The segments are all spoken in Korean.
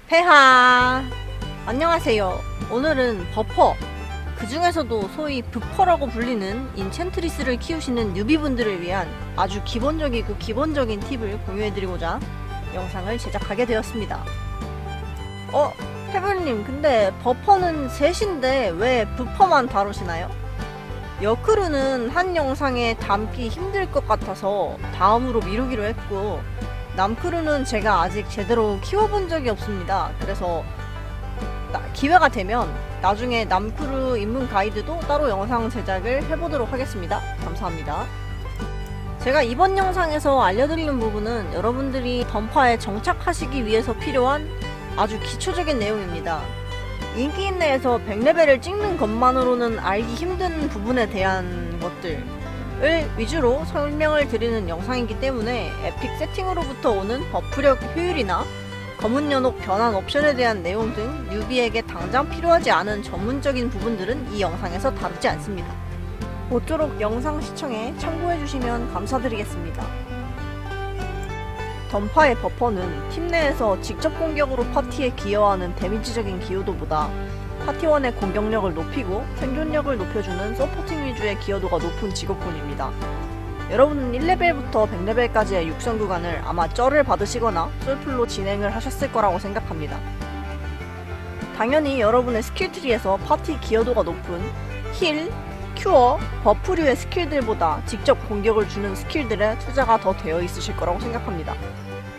폐하! 안녕하세요. 오늘은 버퍼, 그 중에서도 소위 브퍼라고 불리는 인챈트리스를 키우시는 뉴비분들을 위한 아주 기본적이고 기본적인 팁을 공유해드리고자 영상을 제작하게 되었습니다. 해블님, 근데 버퍼는 셋인데 왜 브퍼만 다루시나요? 여크루는 한 영상에 담기 힘들 것 같아서 다음으로 미루기로 했고, 남크루는 제가 아직 제대로 키워본 적이 없습니다. 그래서 기회가 되면 나중에 남크루 입문 가이드도 따로 영상 제작을 해보도록 하겠습니다. 감사합니다. 제가 이번 영상에서 알려드리는 부분은 여러분들이 던파에 정착하시기 위해서 필요한 아주 기초적인 내용입니다. 인기인 내에서 100레벨을 찍는 것만으로는 알기 힘든 부분에 대한 것들을 위주로 설명을 드리는 영상이기 때문에 에픽 세팅으로부터 오는 버프력 효율이나 검은 연옥 변환 옵션에 대한 내용 등 뉴비에게 당장 필요하지 않은 전문적인 부분들은 이 영상에서 다루지 않습니다. 모쪼록 영상 시청에 참고해주시면 감사드리겠습니다. 던파의 버퍼는 팀 내에서 직접 공격으로 파티에 기여하는 데미지적인 기여도보다 파티원의 공격력을 높이고 생존력을 높여주는 서포팅 위주의 기여도가 높은 직업군입니다. 여러분은 1레벨부터 100레벨까지의 육성 구간을 아마 쩔을 받으시거나 솔플로 진행을 하셨을 거라고 생각합니다. 당연히 여러분의 스킬트리에서 파티 기여도가 높은 힐, 큐어, 버프류의 스킬들보다 직접 공격을 주는 스킬들에 투자가 더 되어 있으실 거라고 생각합니다.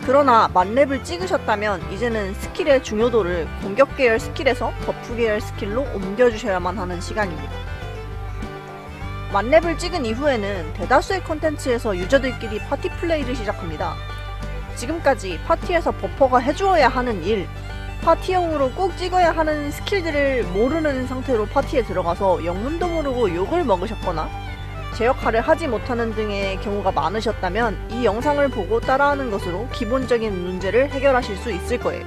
그러나 만렙을 찍으셨다면 이제는 스킬의 중요도를 공격 계열 스킬에서 버프 계열 스킬로 옮겨주셔야만 하는 시간입니다. 만렙을 찍은 이후에는 대다수의 컨텐츠에서 유저들끼리 파티 플레이를 시작합니다. 지금까지 파티에서 버퍼가 해주어야 하는 일, 파티용으로 꼭 찍어야 하는 스킬들을 모르는 상태로 파티에 들어가서 영문도 모르고 욕을 먹으셨거나 제 역할을 하지 못하는 등의 경우가 많으셨다면 이 영상을 보고 따라하는 것으로 기본적인 문제를 해결하실 수 있을 거예요.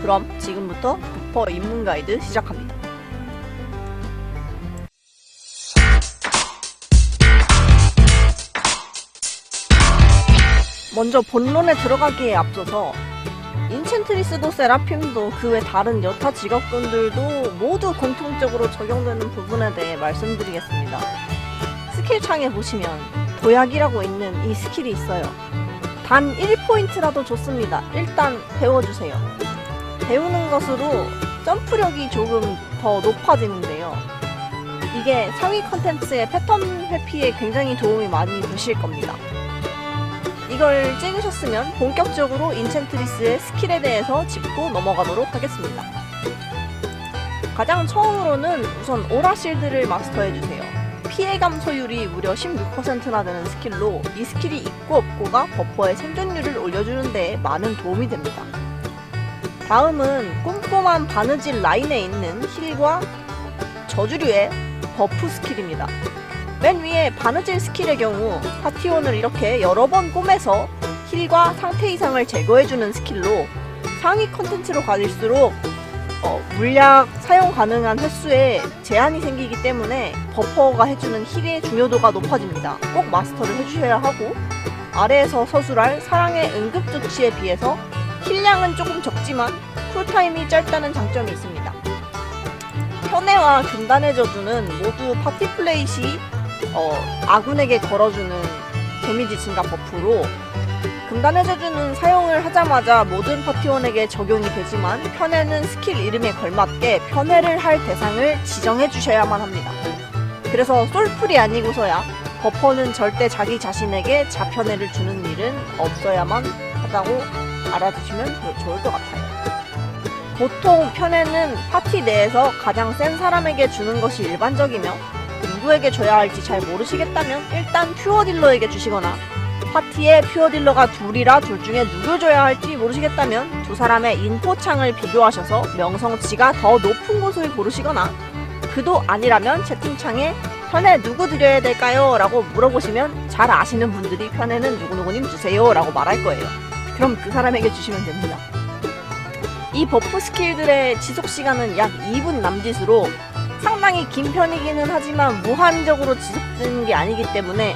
그럼 지금부터 버퍼 입문 가이드 시작합니다. 먼저 본론에 들어가기에 앞서서 인챈트리스도 세라핌도 그 외 다른 여타 직업군들도 모두 공통적으로 적용되는 부분에 대해 말씀드리겠습니다. 스킬 창에 보시면 도약이라고 있는 이 스킬이 있어요. 단 1포인트라도 좋습니다. 일단 배워주세요. 배우는 것으로 점프력이 조금 더 높아지는데요. 이게 상위 컨텐츠의 패턴 회피에 굉장히 도움이 많이 되실 겁니다. 이걸 찍으셨으면 본격적으로 인챈트리스의 스킬에 대해서 짚고 넘어가도록 하겠습니다. 가장 처음으로는 우선 오라실드를 마스터해주세요. 피해 감소율이 무려 16%나 되는 스킬로 이 스킬이 있고 없고가 버퍼의 생존율을 올려주는 데에 많은 도움이 됩니다. 다음은 꼼꼼한 바느질 라인에 있는 힐과 저주류의 버프 스킬입니다. 맨 위에 바느질 스킬의 경우 파티원을 이렇게 여러 번 꼬매서 힐과 상태 이상을 제거해주는 스킬로 상위 컨텐츠로 가질수록 물약 사용 가능한 횟수에 제한이 생기기 때문에 버퍼가 해주는 힐의 중요도가 높아집니다. 꼭 마스터를 해주셔야 하고, 아래에서 서술할 사랑의 응급조치에 비해서 힐량은 조금 적지만 쿨타임이 짧다는 장점이 있습니다. 현해와 금단의 저주는 모두 파티 플레이 시 아군에게 걸어주는 데미지 증가 버프로, 금단의 저주는 사용을 하자마자 모든 파티원에게 적용이 되지만 편해는 스킬 이름에 걸맞게 편해를 할 대상을 지정해 주셔야만 합니다. 그래서 솔플이 아니고서야 버퍼는 절대 자기 자신에게 자편해를 주는 일은 없어야만 하다고 알아두시면 좋을 것 같아요. 보통 편해는 파티 내에서 가장 센 사람에게 주는 것이 일반적이며, 누구에게 줘야 할지 잘 모르시겠다면 일단 퓨어 딜러에게 주시거나, 파티에 퓨어 딜러가 둘이라 둘 중에 누굴 줘야 할지 모르시겠다면 두 사람의 인포창을 비교하셔서 명성치가 더 높은 곳을 고르시거나, 그도 아니라면 채팅창에 편해 누구 드려야 될까요? 라고 물어보시면 잘 아시는 분들이 편해는 누구누구님 주세요 라고 말할 거예요. 그럼 그 사람에게 주시면 됩니다. 이 버프 스킬들의 지속시간은 약 2분 남짓으로 상당히 긴 편이기는 하지만 무한적으로 지속되는 게 아니기 때문에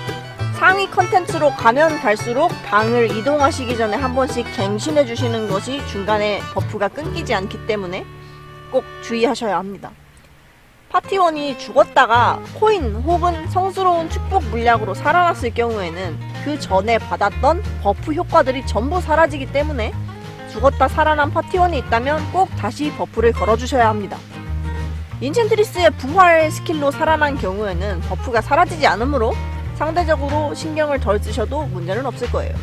상위 컨텐츠로 가면 갈수록 방을 이동하시기 전에 한 번씩 갱신해 주시는 것이 중간에 버프가 끊기지 않기 때문에 꼭 주의하셔야 합니다. 파티원이 죽었다가 코인 혹은 성스러운 축복 물약으로 살아났을 경우에는 그 전에 받았던 버프 효과들이 전부 사라지기 때문에 죽었다 살아난 파티원이 있다면 꼭 다시 버프를 걸어주셔야 합니다. 인챈트리스의 부활 스킬로 살아난 경우에는 버프가 사라지지 않으므로 상대적으로 신경을 덜 쓰셔도 문제는 없을 거예요.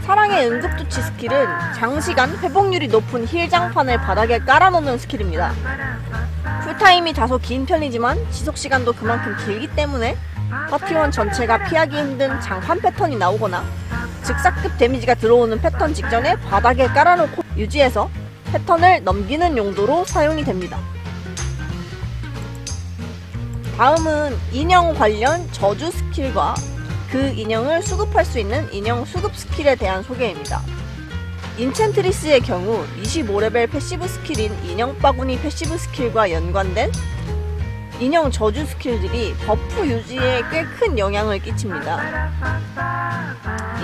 사랑의 응급투치 스킬은 장시간 회복률이 높은 힐 장판을 바닥에 깔아놓는 스킬입니다. 쿨타임이 다소 긴 편이지만 지속시간도 그만큼 길기 때문에 파티원 전체가 피하기 힘든 장판 패턴이 나오거나 즉사급 데미지가 들어오는 패턴 직전에 바닥에 깔아놓고 유지해서 패턴을 넘기는 용도로 사용이 됩니다. 다음은 인형 관련 저주 스킬과 그 인형을 수급할 수 있는 인형 수급 스킬에 대한 소개입니다. 인챈트리스의 경우 25레벨 패시브 스킬인 인형 바구니 패시브 스킬과 연관된 인형 저주 스킬들이 버프 유지에 꽤 큰 영향을 끼칩니다.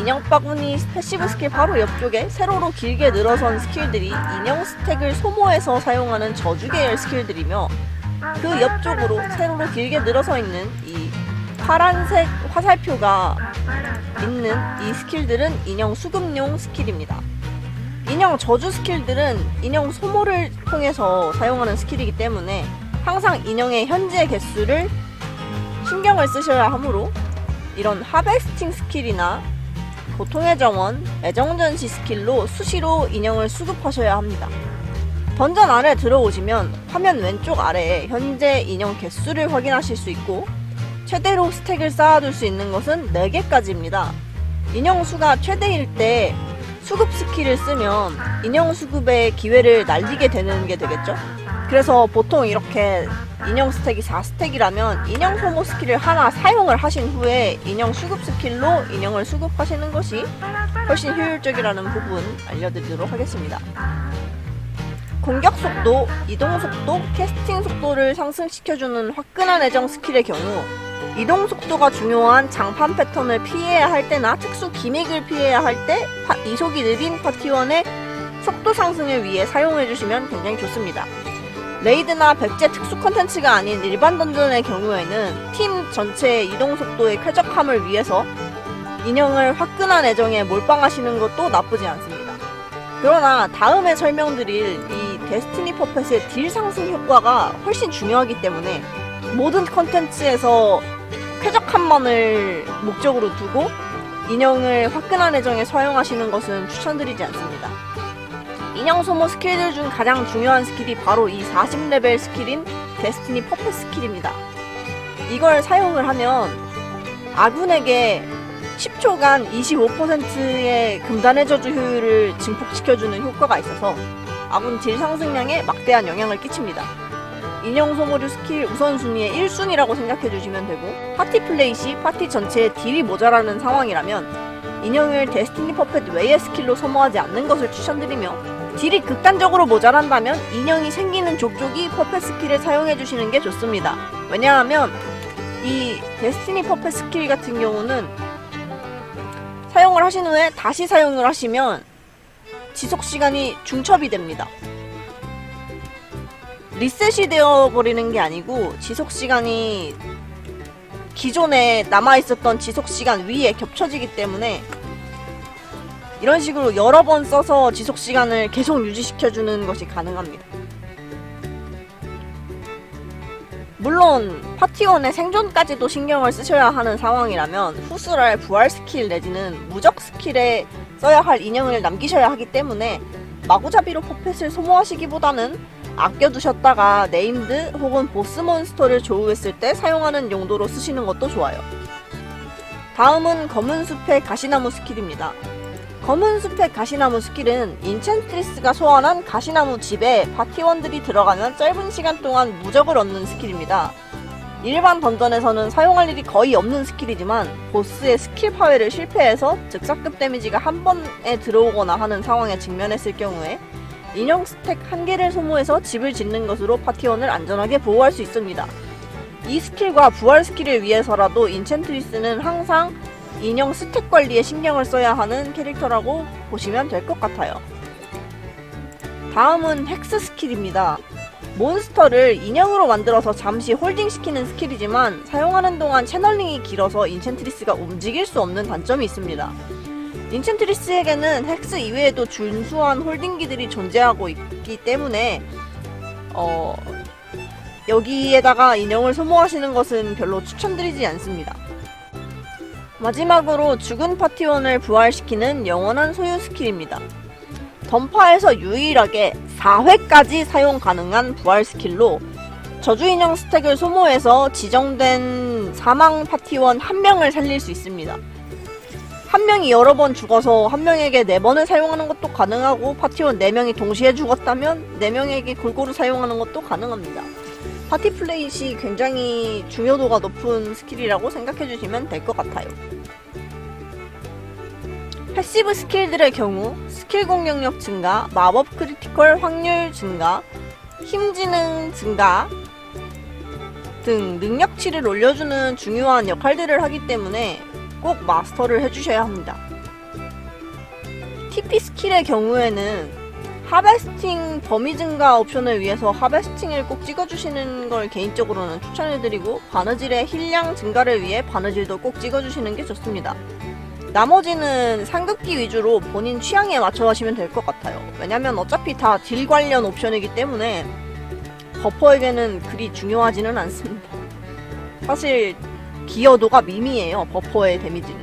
인형 바구니 패시브 스킬 바로 옆쪽에 세로로 길게 늘어선 스킬들이 인형 스택을 소모해서 사용하는 저주 계열 스킬들이며 그 옆쪽으로 세로로 길게 늘어서 있는 이 파란색 화살표가 있는 이 스킬들은 인형 수급용 스킬입니다. 인형 저주 스킬들은 인형 소모를 통해서 사용하는 스킬이기 때문에 항상 인형의 현재 개수를 신경을 쓰셔야 하므로 이런 하베스팅 스킬이나 고통의 정원, 애정전시 스킬로 수시로 인형을 수급하셔야 합니다. 던전 아래 들어오시면 화면 왼쪽 아래에 현재 인형 개수를 확인하실 수 있고 최대로 스택을 쌓아둘 수 있는 것은 4개까지입니다. 인형 수가 최대일 때 수급 스킬을 쓰면 인형 수급의 기회를 날리게 되는 게 되겠죠? 그래서 보통 이렇게 인형 스택이 4스택이라면 인형 소모 스킬을 하나 사용을 하신 후에 인형 수급 스킬로 인형을 수급하시는 것이 훨씬 효율적이라는 부분 알려드리도록 하겠습니다. 공격 속도, 이동 속도, 캐스팅 속도를 상승시켜주는 화끈한 애정 스킬의 경우 이동 속도가 중요한 장판 패턴을 피해야 할 때나 특수 기믹을 피해야 할 때 이속이 느린 파티원의 속도 상승을 위해 사용해주시면 굉장히 좋습니다. 레이드나 백제 특수 컨텐츠가 아닌 일반 던전의 경우에는 팀 전체의 이동 속도의 쾌적함을 위해서 인형을 화끈한 애정에 몰빵하시는 것도 나쁘지 않습니다. 그러나 다음에 설명드릴 이 데스티니 퍼펫의 딜 상승 효과가 훨씬 중요하기 때문에 모든 컨텐츠에서 쾌적함만을 목적으로 두고 인형을 화끈한 애정에 사용하시는 것은 추천드리지 않습니다. 인형 소모 스킬들 중 가장 중요한 스킬이 바로 이 40레벨 스킬인 데스티니 퍼펫 스킬입니다. 이걸 사용을 하면 아군에게 10초간 25%의 금단의 저주 효율을 증폭시켜주는 효과가 있어서 아군 딜 상승량에 막대한 영향을 끼칩니다. 인형 소모류 스킬 우선순위의 1순위라고 생각해주시면 되고 파티 플레이 시 파티 전체에 딜이 모자라는 상황이라면 인형을 데스티니 퍼펫 외의 스킬로 소모하지 않는 것을 추천드리며 딜이 극단적으로 모자란다면 인형이 생기는 족족이 퍼펫 스킬을 사용해주시는 게 좋습니다. 왜냐하면 이 데스티니 퍼펫 스킬 같은 경우는 사용을 하신 후에 다시 사용을 하시면 지속시간이 중첩이 됩니다. 리셋이 되어버리는 게 아니고 지속시간이 기존에 남아있었던 지속시간 위에 겹쳐지기 때문에 이런 식으로 여러 번 써서 지속시간을 계속 유지시켜주는 것이 가능합니다. 물론 파티원의 생존까지도 신경을 쓰셔야 하는 상황이라면 후스랄 부활 스킬 내지는 무적 스킬에 써야 할 인형을 남기셔야 하기 때문에 마구잡이로 퍼펫을 소모하시기보다는 아껴두셨다가 네임드 혹은 보스 몬스터를 조우했을 때 사용하는 용도로 쓰시는 것도 좋아요. 다음은 검은 숲의 가시나무 스킬입니다. 검은 숲의 가시나무 스킬은 인챈트리스가 소환한 가시나무 집에 파티원들이 들어가면 짧은 시간 동안 무적을 얻는 스킬입니다. 일반 던전에서는 사용할 일이 거의 없는 스킬이지만 보스의 스킬 파괴를 실패해서 즉사급 데미지가 한 번에 들어오거나 하는 상황에 직면했을 경우에 인형 스택 1개를 소모해서 집을 짓는 것으로 파티원을 안전하게 보호할 수 있습니다. 이 스킬과 부활 스킬을 위해서라도 인챈트리스는 항상 인형 스택 관리에 신경을 써야 하는 캐릭터라고 보시면 될 것 같아요. 다음은 헥스 스킬입니다. 몬스터를 인형으로 만들어서 잠시 홀딩시키는 스킬이지만 사용하는 동안 채널링이 길어서 인챈트리스가 움직일 수 없는 단점이 있습니다. 인챈트리스에게는 헥스 이외에도 준수한 홀딩기들이 존재하고 있기 때문에 여기에다가 인형을 소모하시는 것은 별로 추천드리지 않습니다. 마지막으로 죽은 파티원을 부활시키는 영원한 소유 스킬입니다. 던파에서 유일하게 4회까지 사용 가능한 부활 스킬로 저주인형 스택을 소모해서 지정된 사망 파티원 1명을 살릴 수 있습니다. 한 명이 여러 번 죽어서 한 명에게 4번을 사용하는 것도 가능하고 파티원 4명이 동시에 죽었다면 4명에게 골고루 사용하는 것도 가능합니다. 파티 플레이시 굉장히 중요도가 높은 스킬이라고 생각해주시면 될 것 같아요. 패시브 스킬들의 경우 스킬 공격력 증가, 마법 크리티컬 확률 증가, 힘 지능 증가 등 능력치를 올려주는 중요한 역할들을 하기 때문에 꼭 마스터를 해주셔야 합니다. TP 스킬의 경우에는 하베스팅 범위 증가 옵션을 위해서 하베스팅을 꼭 찍어주시는 걸 개인적으로는 추천해드리고 바느질의 힐량 증가를 위해 바느질도 꼭 찍어주시는 게 좋습니다. 나머지는 상급기 위주로 본인 취향에 맞춰 하시면 될 것 같아요. 왜냐면 어차피 다 딜 관련 옵션이기 때문에 버퍼에게는 그리 중요하지는 않습니다. 사실 기여도가 미미해요, 버퍼의 데미지는.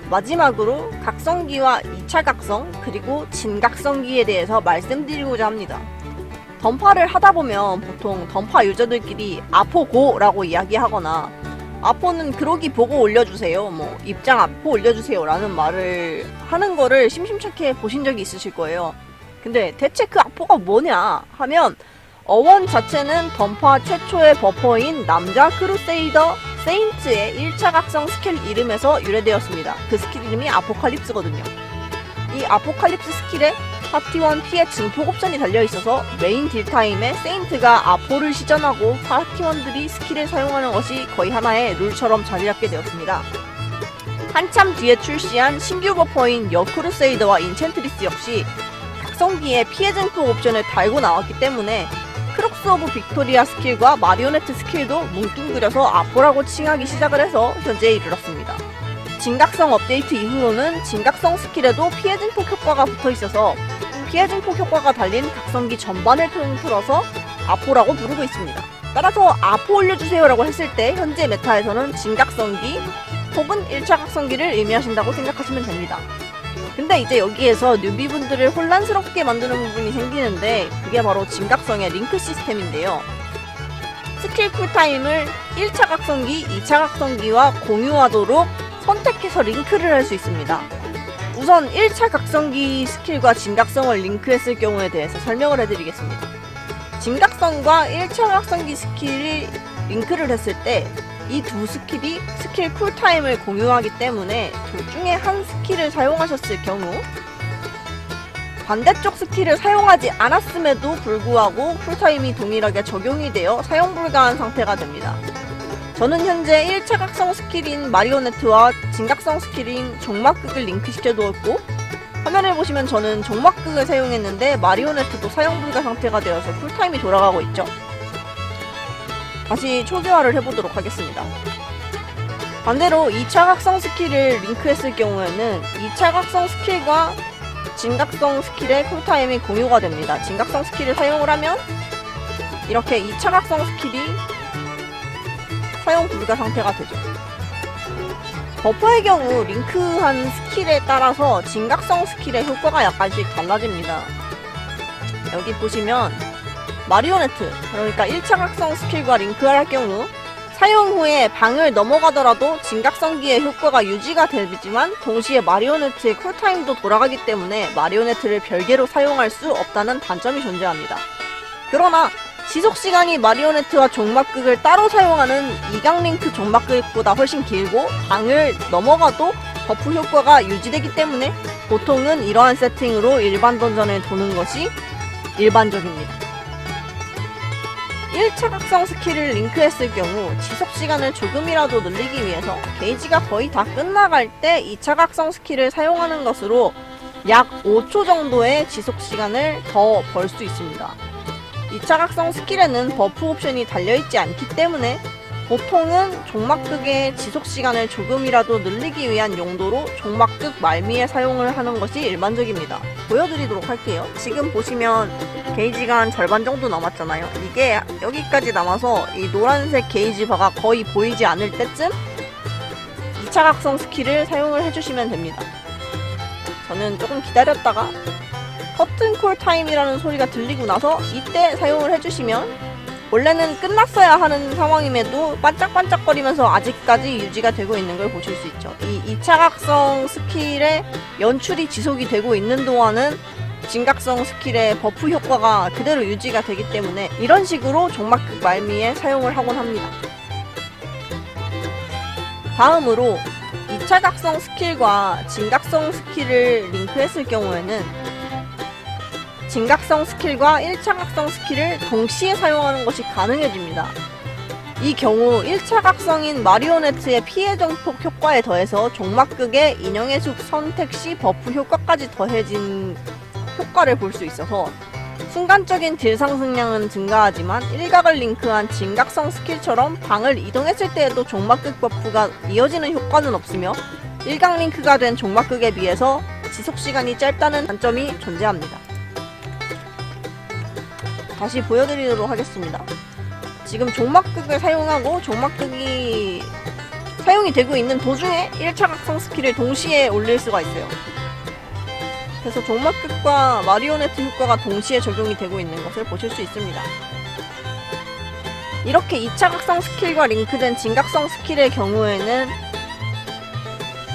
마지막으로 각성기와 2차 각성 그리고 진각성기에 대해서 말씀드리고자 합니다. 던파를 하다보면 보통 던파 유저들끼리 아포고라고 이야기하거나 아포는 그러기 보고 올려주세요, 입장 아포 올려주세요 라는 말을 하는 거를 심심찮게 보신 적이 있으실 거예요. 근데 대체 그 아포가 뭐냐 하면 어원 자체는 던파 최초의 버퍼인 남자 크루세이더 세인트의 1차 각성 스킬 이름에서 유래되었습니다. 그 스킬 이름이 아포칼립스거든요. 이 아포칼립스 스킬에 파티원 피해 증폭 옵션이 달려있어서 메인 딜타임에 세인트가 아포를 시전하고 파티원들이 스킬을 사용하는 것이 거의 하나의 룰처럼 자리잡게 되었습니다. 한참 뒤에 출시한 신규 버퍼인 여크루세이더와 인챈트리스 역시 각성기에 피해 증폭 옵션을 달고 나왔기 때문에 크록스 오브 빅토리아 스킬과 마리오네트 스킬도 뭉뚱그려서 아포라고 칭하기 시작을 해서 현재에 이르렀습니다. 진각성 업데이트 이후로는 진각성 스킬에도 피해 증폭 효과가 붙어있어서 피해 증폭 효과가 달린 각성기 전반을 통틀어서 아포라고 부르고 있습니다. 따라서 아포 올려주세요 라고 했을 때 현재 메타에서는 진각성기 혹은 1차 각성기를 의미하신다고 생각하시면 됩니다. 근데 이제 여기에서 뉴비분들을 혼란스럽게 만드는 부분이 생기는데 그게 바로 진각성의 링크 시스템인데요. 스킬 쿨타임을 1차 각성기, 2차 각성기와 공유하도록 선택해서 링크를 할 수 있습니다. 우선 1차 각성기 스킬과 진각성을 링크했을 경우에 대해서 설명을 해드리겠습니다. 진각성과 1차 각성기 스킬을 링크를 했을 때 이 두 스킬이 스킬 쿨타임을 공유하기 때문에 둘 중에 한 스킬을 사용하셨을 경우 반대쪽 스킬을 사용하지 않았음에도 불구하고 쿨타임이 동일하게 적용이 되어 사용 불가한 상태가 됩니다. 저는 현재 1차 각성 스킬인 마리오네트와 진각성 스킬인 종막극을 링크시켜 두었고 화면을 보시면 저는 종막극을 사용했는데 마리오네트도 사용 불가 상태가 되어서 쿨타임이 돌아가고 있죠. 다시 초기화를 해보도록 하겠습니다. 반대로 2차 각성 스킬을 링크했을 경우에는 2차 각성 스킬과 진각성 스킬의 쿨타임이 공유가 됩니다. 진각성 스킬을 사용을 하면 이렇게 2차 각성 스킬이 사용 불가 상태가 되죠. 버퍼의 경우 링크한 스킬에 따라서 진각성 스킬의 효과가 약간씩 달라집니다. 여기 보시면 마리오네트, 그러니까 1차 각성 스킬과 링크를 할 경우 사용 후에 방을 넘어가더라도 진각성기의 효과가 유지가 되지만 동시에 마리오네트의 쿨타임도 돌아가기 때문에 마리오네트를 별개로 사용할 수 없다는 단점이 존재합니다. 그러나 지속시간이 마리오네트와 종막극을 따로 사용하는 2강 링크 종막극보다 훨씬 길고 방을 넘어가도 버프 효과가 유지되기 때문에 보통은 이러한 세팅으로 일반 던전을 도는 것이 일반적입니다. 1차 각성 스킬을 링크했을 경우 지속시간을 조금이라도 늘리기 위해서 게이지가 거의 다 끝나갈 때 2차 각성 스킬을 사용하는 것으로 약 5초 정도의 지속시간을 더 벌 수 있습니다. 2차 각성 스킬에는 버프 옵션이 달려있지 않기 때문에 보통은 종막극의 지속시간을 조금이라도 늘리기 위한 용도로 종막극 말미에 사용을 하는 것이 일반적입니다. 보여드리도록 할게요. 지금 보시면 게이지가 한 절반 정도 남았잖아요. 이게 여기까지 남아서 이 노란색 게이지 바가 거의 보이지 않을 때쯤 2차 각성 스킬을 사용을 해주시면 됩니다. 저는 조금 기다렸다가 커튼콜 타임이라는 소리가 들리고 나서 이때 사용을 해주시면 원래는 끝났어야 하는 상황임에도 반짝반짝거리면서 아직까지 유지가 되고 있는 걸 보실 수 있죠. 이 2차 각성 스킬의 연출이 지속이 되고 있는 동안은 진각성 스킬의 버프 효과가 그대로 유지가 되기 때문에 이런 식으로 종막극 말미에 사용을 하곤 합니다. 다음으로 2차 각성 스킬과 진각성 스킬을 링크했을 경우에는 진각성 스킬과 1차 각성 스킬을 동시에 사용하는 것이 가능해집니다. 이 경우 1차 각성인 마리오네트의 피해 증폭 효과에 더해서 종막극의 인형의 숲 선택 시 버프 효과까지 더해진 효과를 볼 수 있어서 순간적인 딜 상승량은 증가하지만 일각을 링크한 진각성 스킬처럼 방을 이동했을 때에도 종막극 버프가 이어지는 효과는 없으며 일각 링크가 된 종막극에 비해서 지속시간이 짧다는 단점이 존재합니다. 다시 보여드리도록 하겠습니다. 지금 종막극을 사용하고 종막극이 사용이 되고 있는 도중에 1차 각성 스킬을 동시에 올릴 수가 있어요. 그래서 종막극과 마리오네트 효과가 동시에 적용이 되고 있는 것을 보실 수 있습니다. 이렇게 2차 각성 스킬과 링크된 진각성 스킬의 경우에는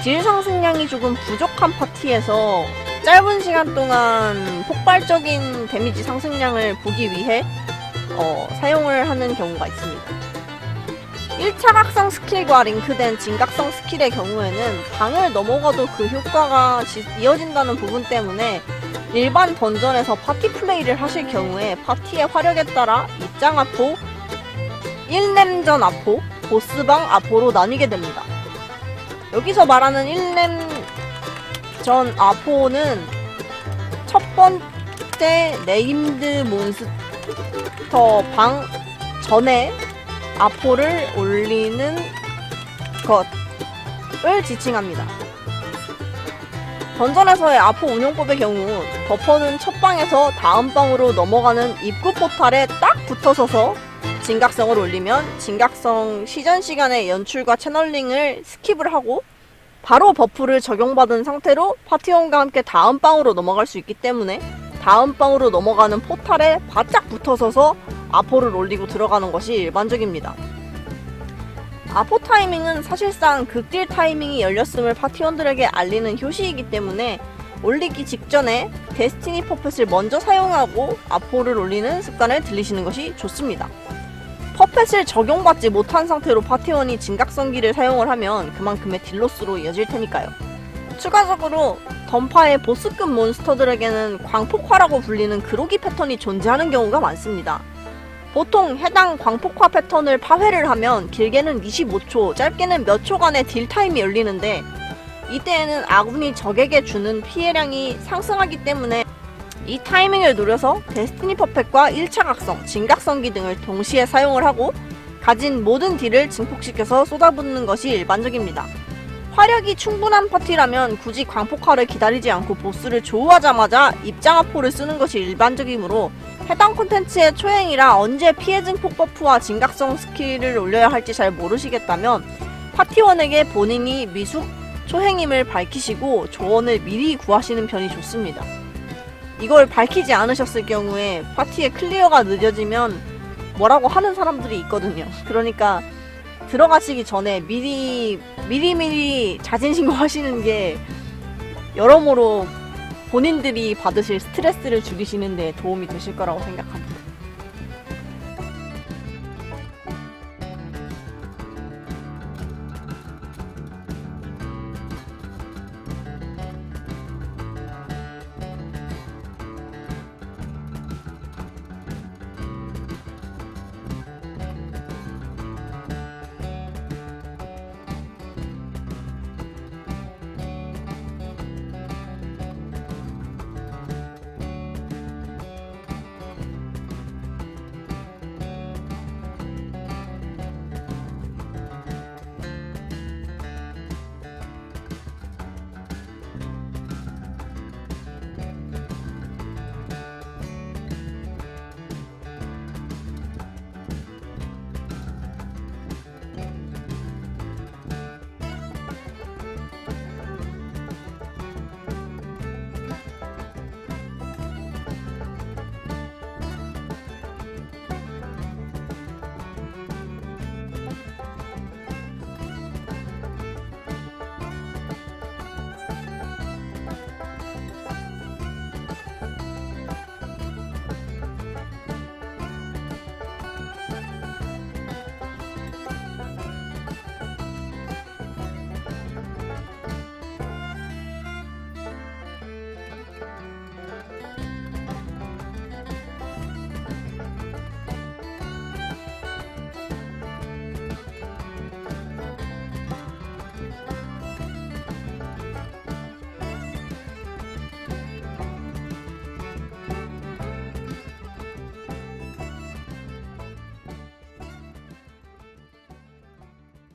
딜 상승량이 조금 부족한 파티에서 짧은 시간 동안 폭발적인 데미지 상승량을 보기 위해 사용을 하는 경우가 있습니다. 1차 각성 스킬과 링크된 진각성 스킬의 경우에는 방을 넘어가도 그 효과가 이어진다는 부분 때문에 일반 던전에서 파티 플레이를 하실 경우에 파티의 화력에 따라 입장 아포, 1렘전 아포, 보스방 아포로 나뉘게 됩니다. 여기서 말하는 1렘전 아포는 첫 번째 네임드 몬스터 방 전에 아포를 올리는 것을 지칭합니다. 던전에서의 아포 운용법의 경우 버퍼는 첫 방에서 다음 방으로 넘어가는 입구 포탈에 딱 붙어서서 진각성을 올리면 진각성 시전 시간의 연출과 채널링을 스킵을 하고 바로 버프를 적용받은 상태로 파티원과 함께 다음 방으로 넘어갈 수 있기 때문에 다음 방으로 넘어가는 포탈에 바짝 붙어서서 아포를 올리고 들어가는 것이 일반적입니다. 아포 타이밍은 사실상 극딜 타이밍이 열렸음을 파티원들에게 알리는 효시이기 때문에 올리기 직전에 데스티니 퍼펫을 먼저 사용하고 아포를 올리는 습관을 들이시는 것이 좋습니다. 퍼펫을 적용받지 못한 상태로 파티원이 진각성기를 사용을 하면 그만큼의 딜로스로 이어질 테니까요. 추가적으로 던파의 보스급 몬스터들에게는 광폭화라고 불리는 그로기 패턴이 존재하는 경우가 많습니다. 보통 해당 광폭화 패턴을 파회를 하면 길게는 25초, 짧게는 몇 초간의 딜 타임이 열리는데 이때에는 아군이 적에게 주는 피해량이 상승하기 때문에 이 타이밍을 노려서 데스티니 퍼펫과 1차 각성, 진각성기 등을 동시에 사용을 하고 가진 모든 딜을 증폭시켜서 쏟아붓는 것이 일반적입니다. 화력이 충분한 파티라면 굳이 광폭화를 기다리지 않고 보스를 조우하자마자 입장아포를 쓰는 것이 일반적이므로 해당 콘텐츠의 초행이라 언제 피해 증폭 버프와 진각성 스킬을 올려야 할지 잘 모르시겠다면 파티원에게 본인이 미숙 초행임을 밝히시고 조언을 미리 구하시는 편이 좋습니다. 이걸 밝히지 않으셨을 경우에 파티의 클리어가 늦어지면 뭐라고 하는 사람들이 있거든요. 그러니까 들어가시기 전에 미리 자진신고 하시는 게 여러모로 본인들이 받으실 스트레스를 줄이시는 데 도움이 되실 거라고 생각합니다.